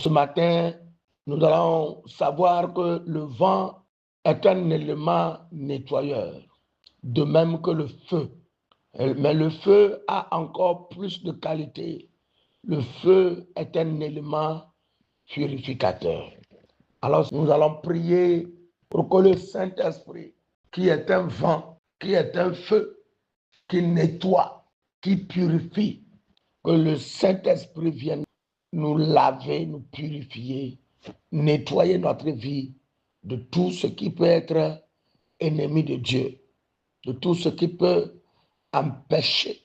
Ce matin, nous allons savoir que le vent est un élément nettoyeur, de même que le feu. Mais le feu a encore plus de qualité. Le feu est un élément purificateur. Alors nous allons prier pour que le Saint-Esprit, qui est un vent, qui est un feu, qui nettoie, qui purifie, que le Saint-Esprit vienne nous laver, nous purifier, nettoyer notre vie de tout ce qui peut être ennemi de Dieu, de tout ce qui peut empêcher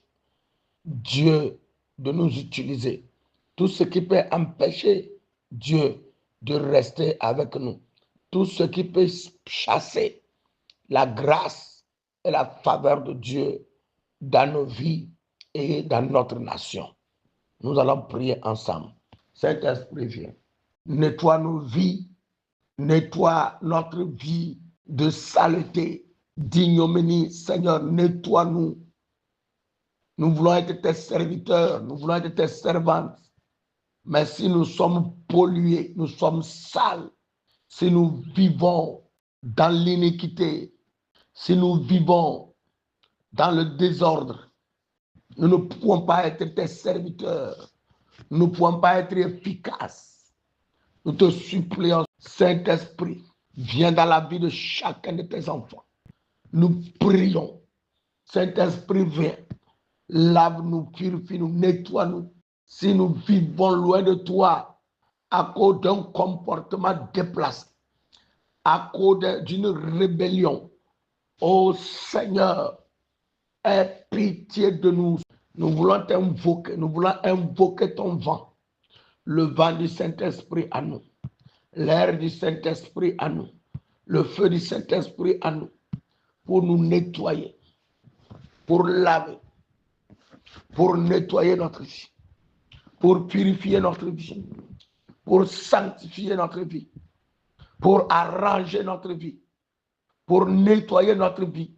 Dieu de nous utiliser, tout ce qui peut empêcher Dieu de rester avec nous, tout ce qui peut chasser la grâce et la faveur de Dieu dans nos vies et dans notre nation. Nous allons prier ensemble. Saint-Esprit, viens. Nettoie nos vies, nettoie notre vie de saleté, d'ignominie. Seigneur, nettoie-nous. Nous voulons être tes serviteurs, nous voulons être tes servantes. Mais si nous sommes pollués, nous sommes sales, si nous vivons dans l'iniquité, si nous vivons dans le désordre, nous ne pouvons pas être tes serviteurs. Nous ne pouvons pas être efficaces. Nous te supplions, Saint-Esprit, viens dans la vie de chacun de tes enfants. Nous prions. Saint-Esprit, viens. Lave-nous, purifie-nous, nettoie-nous. Si nous vivons loin de toi, à cause d'un comportement déplacé, à cause d'une rébellion, ô Seigneur, aie pitié de nous. Nous voulons t'invoquer, nous voulons invoquer ton vent, le vent du Saint-Esprit à nous, l'air du Saint-Esprit à nous, le feu du Saint-Esprit à nous, pour nous nettoyer, pour laver, pour nettoyer notre vie, pour purifier notre vie, pour sanctifier notre vie, pour arranger notre vie, pour nettoyer notre vie,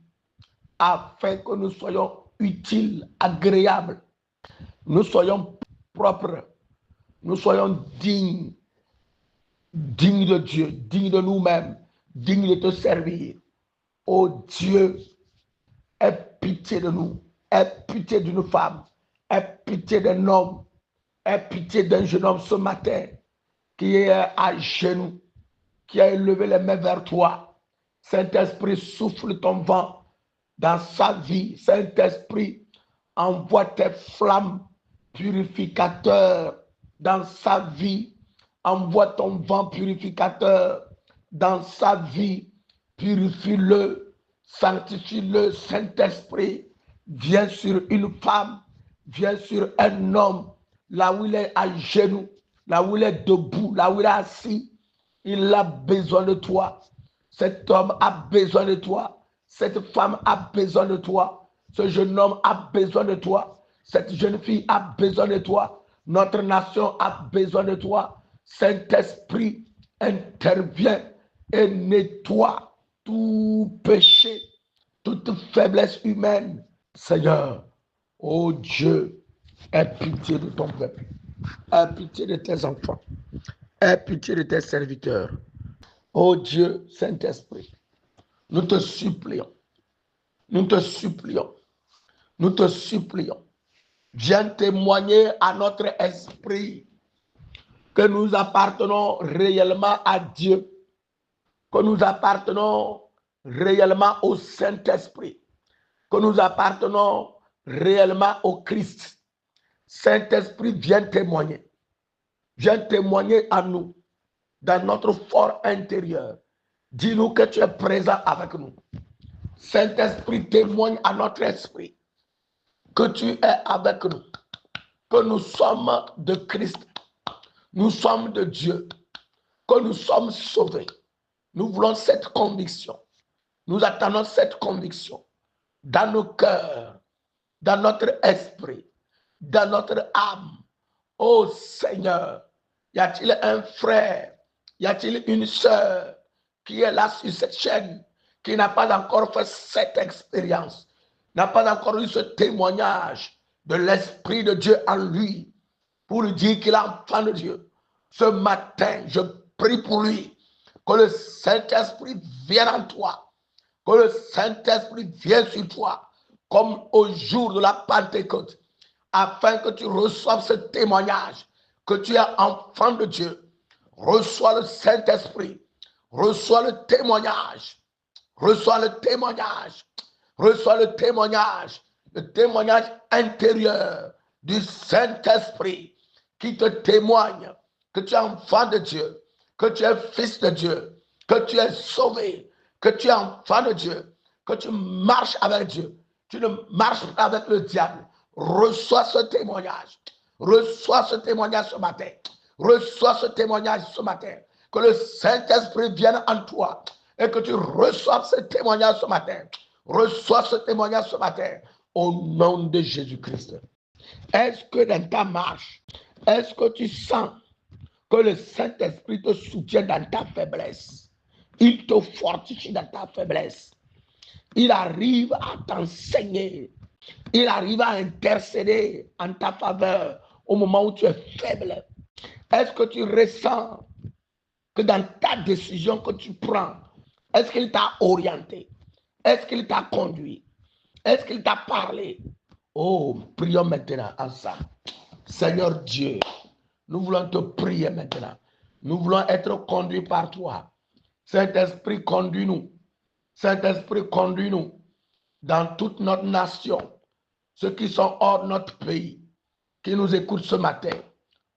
afin que nous soyons utiles, agréables, nous soyons propres, nous soyons dignes de Dieu, dignes de nous-mêmes, dignes de te servir. Oh Dieu, aie pitié de nous, aie pitié d'une femme, aie pitié d'un homme, aie pitié d'un jeune homme ce matin qui est à genoux, qui a élevé les mains vers toi. Saint-Esprit, souffle ton vent dans sa vie. Saint-Esprit, envoie tes flammes purificateurs dans sa vie. Envoie ton vent purificateur dans sa vie. Purifie-le, sanctifie-le. Saint-Esprit, viens sur une femme, viens sur un homme, là où il est à genoux, là où il est debout, là où il est assis. Il a besoin de toi. Cet homme a besoin de toi. Cette femme a besoin de toi. Ce jeune homme a besoin de toi. Cette jeune fille a besoin de toi. Notre nation a besoin de toi. Saint-Esprit, intervient et nettoie tout péché, toute faiblesse humaine. Seigneur, oh Dieu, aie pitié de ton peuple. Aie pitié de tes enfants. Aie pitié de tes serviteurs. Oh Dieu, Saint-Esprit, nous te supplions, nous te supplions, nous te supplions. Viens témoigner à notre esprit que nous appartenons réellement à Dieu, que nous appartenons réellement au Saint-Esprit, que nous appartenons réellement au Christ. Saint-Esprit, viens témoigner. Viens témoigner à nous dans notre fort intérieur. Dis-nous que tu es présent avec nous. Saint-Esprit, témoigne à notre esprit que tu es avec nous, que nous sommes de Christ, nous sommes de Dieu, que nous sommes sauvés. Nous voulons cette conviction. Nous attendons cette conviction dans nos cœurs, dans notre esprit, dans notre âme. Oh Seigneur, y a-t-il un frère, y a-t-il une sœur qui est là sur cette chaîne, qui n'a pas encore fait cette expérience, n'a pas encore eu ce témoignage de l'Esprit de Dieu en lui, pour lui dire qu'il est enfant de Dieu? Ce matin, je prie pour lui. Que le Saint-Esprit vienne en toi. Que le Saint-Esprit vienne sur toi. Comme au jour de la Pentecôte. Afin que tu reçoives ce témoignage. Que tu es enfant de Dieu. Reçois le Saint-Esprit. Reçois le témoignage. Reçois le témoignage. Reçois le témoignage. Le témoignage intérieur du Saint-Esprit qui te témoigne que tu es enfant de Dieu, que tu es fils de Dieu, que tu es sauvé, que tu es enfant de Dieu, que tu marches avec Dieu. Tu ne marches pas avec le diable. Reçois ce témoignage. Reçois ce témoignage ce matin. Reçois ce témoignage ce matin. Que le Saint-Esprit vienne en toi et que tu reçoives ce témoignage ce matin. Reçois ce témoignage ce matin au nom de Jésus-Christ. Est-ce que dans ta marche, est-ce que tu sens que le Saint-Esprit te soutient dans ta faiblesse? Il te fortifie dans ta faiblesse. Il arrive à t'enseigner. Il arrive à intercéder en ta faveur au moment où tu es faible. Est-ce que tu ressens que dans ta décision que tu prends, est-ce qu'il t'a orienté? Est-ce qu'il t'a conduit? Est-ce qu'il t'a parlé? Oh, prions maintenant en ça. Seigneur Dieu, nous voulons te prier maintenant. Nous voulons être conduits par toi. Saint-Esprit, conduis-nous. Saint-Esprit, conduis-nous dans toute notre nation. Ceux qui sont hors de notre pays, qui nous écoutent ce matin,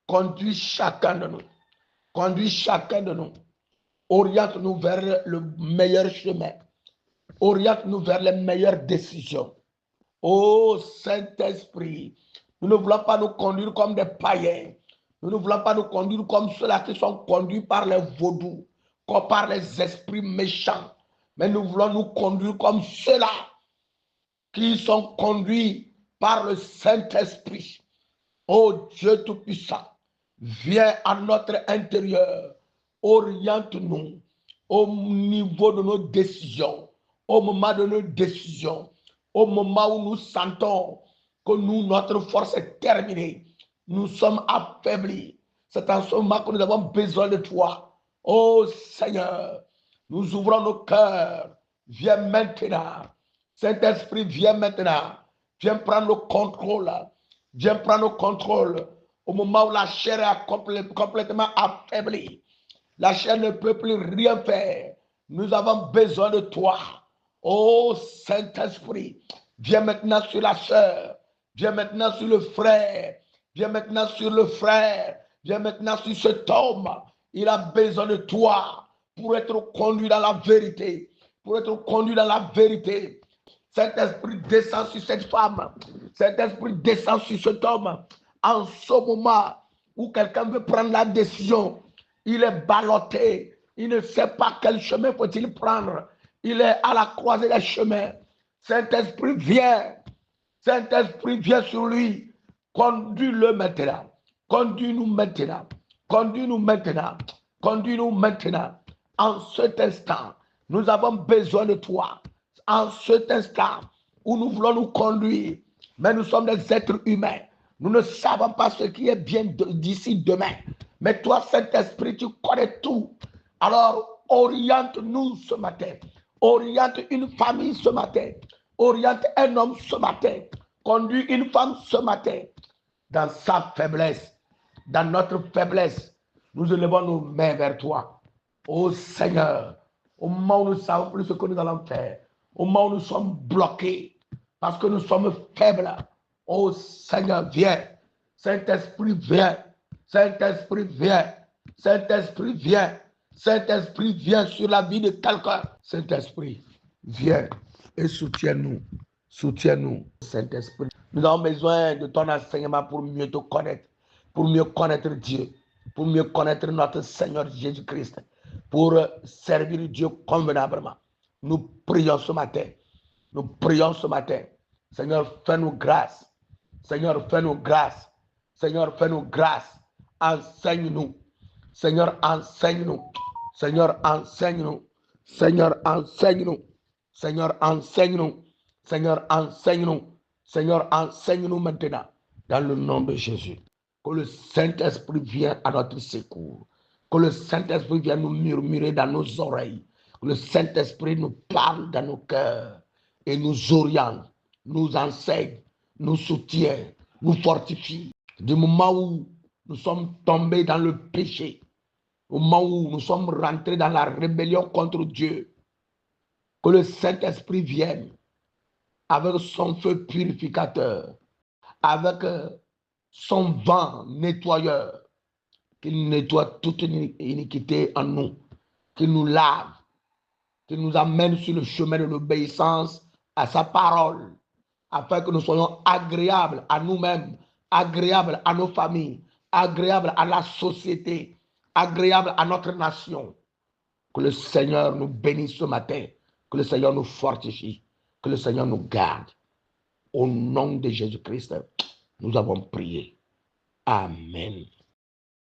conduis chacun de nous. Conduis chacun de nous. Oriente-nous vers le meilleur chemin. Oriente-nous vers les meilleures décisions. Oh Saint-Esprit, nous ne voulons pas nous conduire comme des païens. Nous ne voulons pas nous conduire comme ceux-là qui sont conduits par les vaudous, comme par les esprits méchants. Mais nous voulons nous conduire comme ceux-là qui sont conduits par le Saint-Esprit. Oh Dieu Tout-Puissant, viens à notre intérieur, oriente-nous au niveau de nos décisions, au moment de nos décisions, au moment où nous sentons que nous, notre force est terminée, nous sommes affaiblis. C'est en ce moment que nous avons besoin de toi. Oh Seigneur, nous ouvrons nos cœurs. Viens maintenant. Saint-Esprit, viens maintenant. Viens prendre le contrôle. Viens prendre le contrôle. Au moment où la chair est complètement affaiblie. La chair ne peut plus rien faire. Nous avons besoin de toi. Oh Saint-Esprit, viens maintenant sur la sœur. Viens maintenant sur le frère. Viens maintenant sur le frère. Viens maintenant sur cet homme. Il a besoin de toi pour être conduit dans la vérité. Pour être conduit dans la vérité. Saint-Esprit descend sur cette femme. Saint-Esprit descend sur cet homme. En ce moment où quelqu'un veut prendre la décision, il est ballotté. Il ne sait pas quel chemin faut-il prendre. Il est à la croisée des chemins. Saint-Esprit vient. Saint-Esprit vient sur lui. Conduis-le maintenant. Conduis-nous maintenant. Conduis-nous maintenant. Conduis-nous maintenant. En cet instant, nous avons besoin de toi. En cet instant où nous voulons nous conduire, mais nous sommes des êtres humains. Nous ne savons pas ce qui est bien d'ici demain. Mais toi, Saint-Esprit, tu connais tout. Alors, oriente-nous ce matin. Oriente une famille ce matin. Oriente un homme ce matin. Conduis une femme ce matin. Dans sa faiblesse, dans notre faiblesse, nous élevons nos mains vers toi. Ô Seigneur, au moment où nous ne savons plus ce que nous allons faire, au moment où nous sommes bloqués, parce que nous sommes faibles, ô Seigneur, viens. Saint-Esprit, viens. Saint-Esprit, viens. Saint-Esprit, viens. Saint-Esprit, viens sur la vie de quelqu'un. Saint-Esprit, viens et soutiens-nous. Soutiens-nous, Saint-Esprit. Nous avons besoin de ton enseignement pour mieux te connaître, pour mieux connaître Dieu, pour mieux connaître notre Seigneur Jésus-Christ, pour servir Dieu convenablement. Nous prions ce matin. Nous prions ce matin. Seigneur, fais-nous grâce. Seigneur, fais-nous grâce. Seigneur, fais-nous grâce. Enseigne-nous. Seigneur, enseigne-nous. Seigneur, enseigne-nous. Seigneur, enseigne-nous. Seigneur, enseigne-nous. Seigneur, enseigne-nous. Seigneur, enseigne-nous maintenant. Dans le nom de Jésus. Que le Saint-Esprit vienne à notre secours. Que le Saint-Esprit vienne nous murmurer dans nos oreilles. Que le Saint-Esprit nous parle dans nos cœurs et nous oriente, nous enseigne, nous soutient, nous fortifie. Du moment où nous sommes tombés dans le péché, au moment où nous sommes rentrés dans la rébellion contre Dieu, que le Saint-Esprit vienne avec son feu purificateur, avec son vent nettoyeur, qu'il nettoie toute iniquité en nous, qu'il nous lave, qu'il nous amène sur le chemin de l'obéissance à sa parole, afin que nous soyons agréables à nous-mêmes, agréables à nos familles, agréables à la société, agréables à notre nation. Que le Seigneur nous bénisse ce matin, que le Seigneur nous fortifie, que le Seigneur nous garde. Au nom de Jésus-Christ, nous avons prié. Amen.